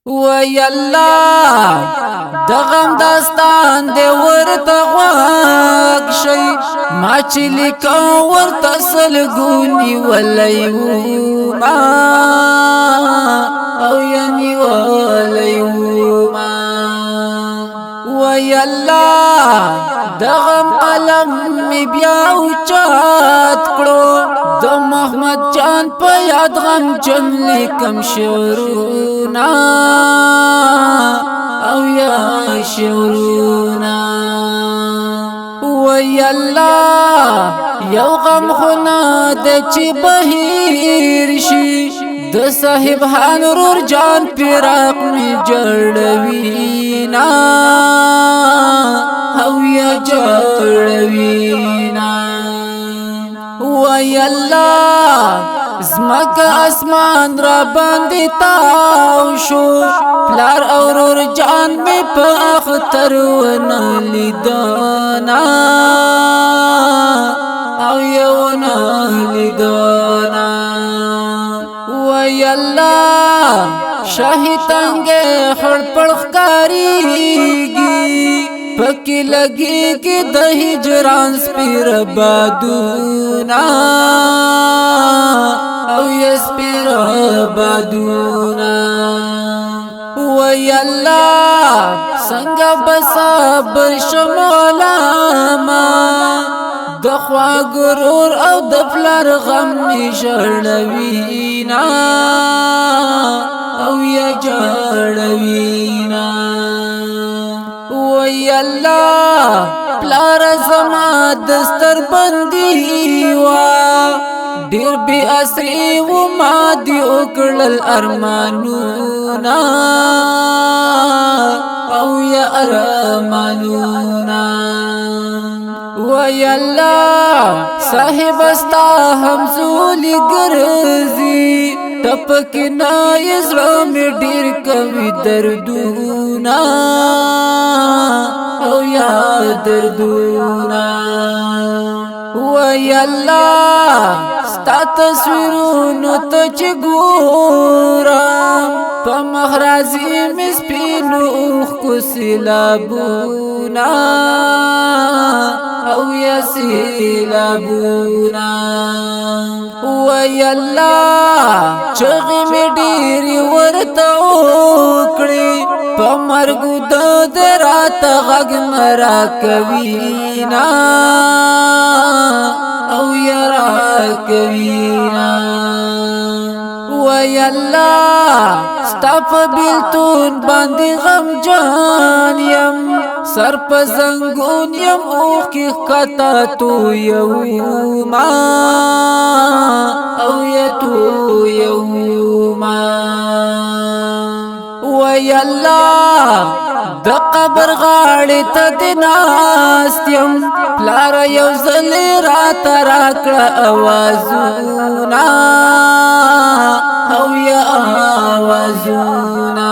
وی الله دغم داستان دی ورته غوږ شي ما چې لیکم ورته سلګونی ولیوما او یعنی ولیوما وی الله دغم قلم می بیا اوچات کړو د محمد جان په یاد غم جن لیکم شعرونه او یا شعرونه وی الله یو غم خونه د چې بهیر شي د صاحب هانور جان پیراق می جړوینا او یا جړوینا وی الله زمکه اسمان را باندې تاو شو پلار اورور جان می په اختر ونه لیدانا او یو نه لیدانا وی الله شاهی تنگه خړ پړ ښکاریږي پکې لګيږي د هجران سپیر بادونا او یسپیر بادونا وی الله څنګه بصبر شمولاما د خوا غرور او د پلار غم می ژړوینا او یا جړوینا وی الله پلار زما دستر بندي وا ډیر بی اسری و ما دی وکړل ارمانونا او یا ارمانونا وی الله صاحب استا همزولی ګرځي تپک نه یزړه می ډیر کوي دردونا او یا دردونا وی الله ستا تصویرونو ته چې ګورم په مخرازی می سپینو اوښکو سیلابونا او یا سیلابونا وی الله چغې مې ډېرې ورته وکړې په مرګو د راته غږ مه راکوینا او یا راکوینا وی الله ستا په بیلتون باندې غمجان یم سر په زنګون یم اوښکې ښکته تویوما او یا تویوما وی الله د قبر غاړې ته د ناست یم پلار یو ځل راته راکړه اوازونه او یا آوازونه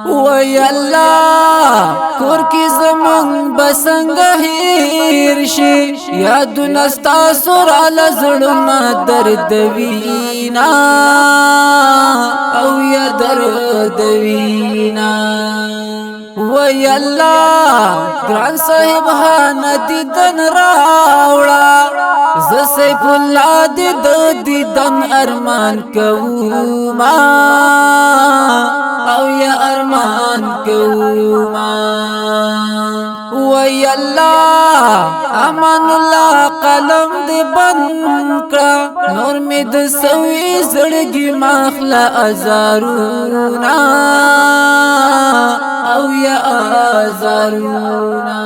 وی الله کور کې زمونږ به څنګه هیر شي یادونه ستاسو راله زړونه دردوینا او یا دردوینا وی الله ګران صاحب هانه دیدن راوړه ز سیف الله دې د دیدن ارمان کوما او یا ارمان کوما وی الله امان الله قلم دې بند کړه نور مې د سوي زړګي مخله ازارونا او یا ازارونا